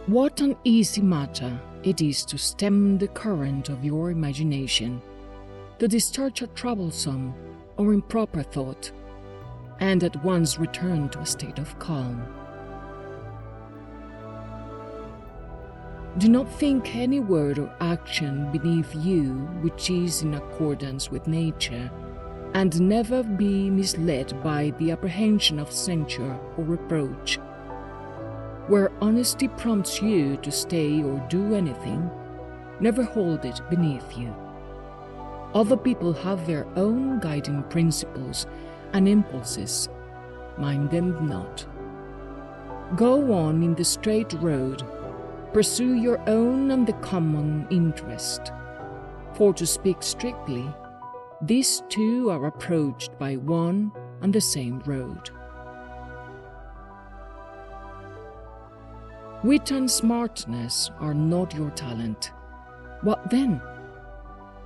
What an easy matter it is to stem the current of your imagination, to discharge a troublesome or improper thought, and at once return to a state of calm. Do not think any word or action beneath you which is in accordance with nature, and never be misled by the apprehension of censure or reproach. Where honesty prompts you to stay or do anything, never hold it beneath you. Other people have their own guiding principles and impulses. Mind them not. Go on in the straight road. Pursue your own and the common interest. For to speak strictly, these two are approached by one and the same road. Wit and smartness are not your talent. What then?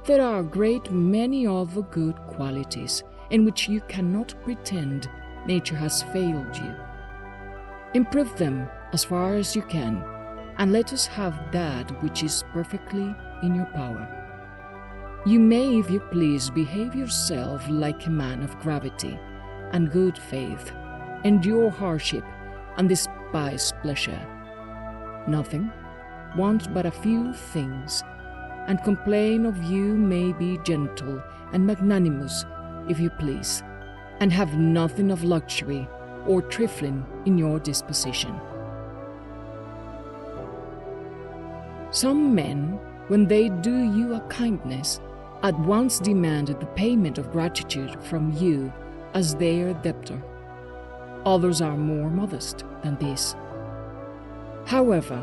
There are a great many other good qualities in which you cannot pretend nature has failed you. Improve them as far as you can, and let us have that which is perfectly in your power. You may, if you please, behave yourself like a man of gravity and good faith, endure hardship and despise pleasure. Nothing, want but a few things, and complain of you may be gentle and magnanimous, if you please, and have nothing of luxury or trifling in your disposition. Some men, when they do you a kindness, at once demand the payment of gratitude from you as their debtor. Others are more modest than this. However,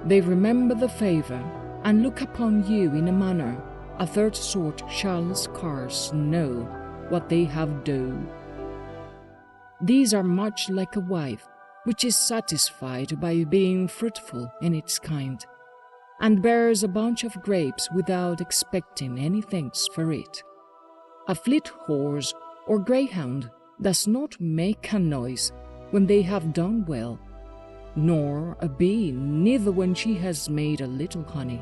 they remember the favor and look upon you in a manner a third sort shall scarce know what they have done. These are much like a wife which is satisfied by being fruitful in its kind, and bears a bunch of grapes without expecting any thanks for it. A fleet horse or greyhound does not make a noise when they have done well, nor a bee neither when she has made a little honey.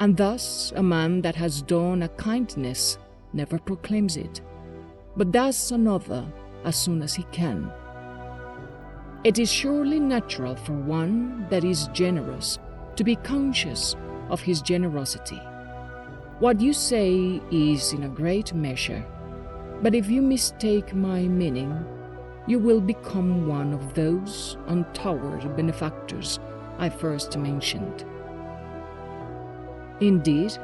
And thus a man that has done a kindness never proclaims it, but does another as soon as he can. It is surely natural for one that is generous to be conscious of his generosity. What you say is in a great measure, but if you mistake my meaning, you will become one of those untoward benefactors I first mentioned. Indeed,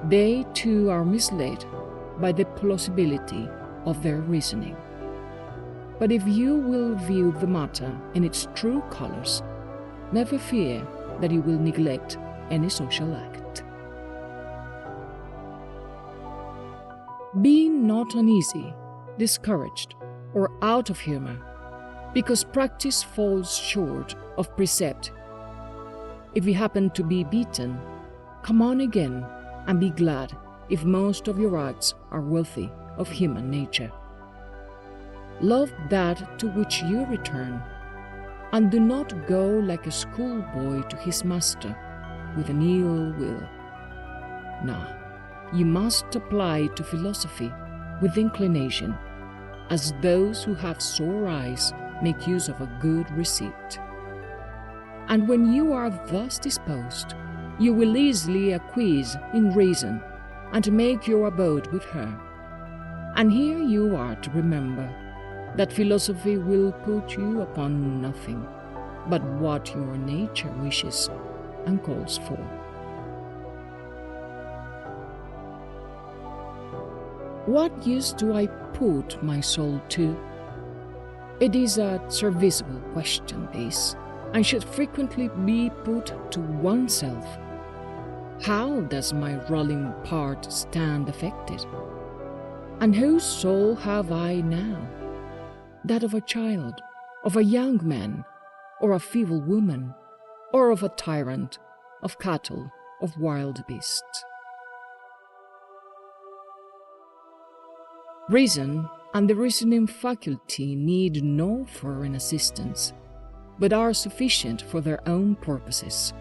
they too are misled by the plausibility of their reasoning. But if you will view the matter in its true colors, never fear that you will neglect any social act. Be not uneasy, discouraged, or out of humor, because practice falls short of precept. If you happen to be beaten, come on again and be glad if most of your acts are worthy of human nature. Love that to which you return, and do not go like a schoolboy to his master with an ill will. No, you must apply to philosophy with inclination, as those who have sore eyes make use of a good receipt. And when you are thus disposed, you will easily acquiesce in reason and make your abode with her. And here you are to remember that philosophy will put you upon nothing but what your nature wishes and calls for. What use do I put my soul to? It is a serviceable question, this, and should frequently be put to oneself. How does my ruling part stand affected? And whose soul have I now? That of a child, of a young man, or a feeble woman, or of a tyrant, of cattle, of wild beasts? Reason and the reasoning faculty need no foreign assistance. but are sufficient for their own purposes.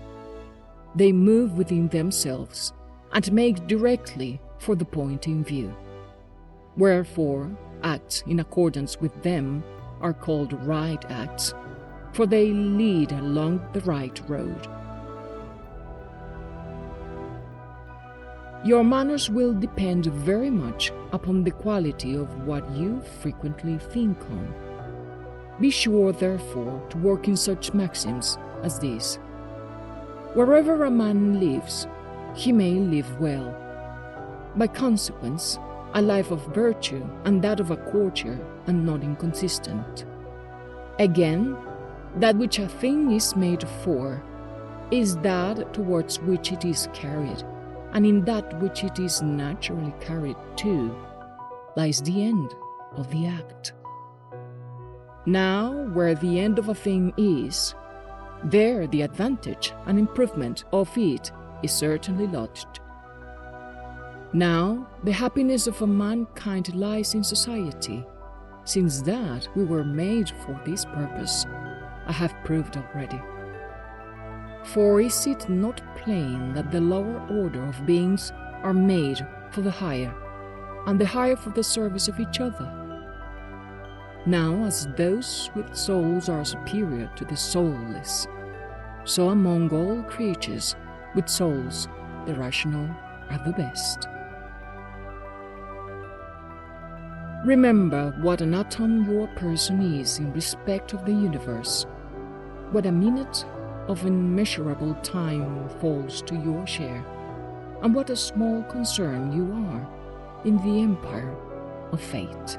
They move within themselves and make directly for the point in view. Wherefore, acts in accordance with them are called right acts, for they lead along the right road. Your manners will depend very much upon the quality of what you frequently think on. Be sure, therefore, to work in such maxims as these. Wherever a man lives, he may live well. By consequence, a life of virtue and that of a courtier are not inconsistent. Again, that which a thing is made for is that towards which it is carried, and in that which it is naturally carried to lies the end of the act. Now, where the end of a thing is, there the advantage and improvement of it is certainly lodged. Now, the happiness of a mankind lies in society, since that we were made for this purpose, I have proved already. For is it not plain that the lower order of beings are made for the higher, and the higher for the service of each other? Now, as those with souls are superior to the soulless, so among all creatures with souls the rational are the best. Remember what an atom your person is in respect of the universe, what a minute of immeasurable time falls to your share, and what a small concern you are in the empire of fate.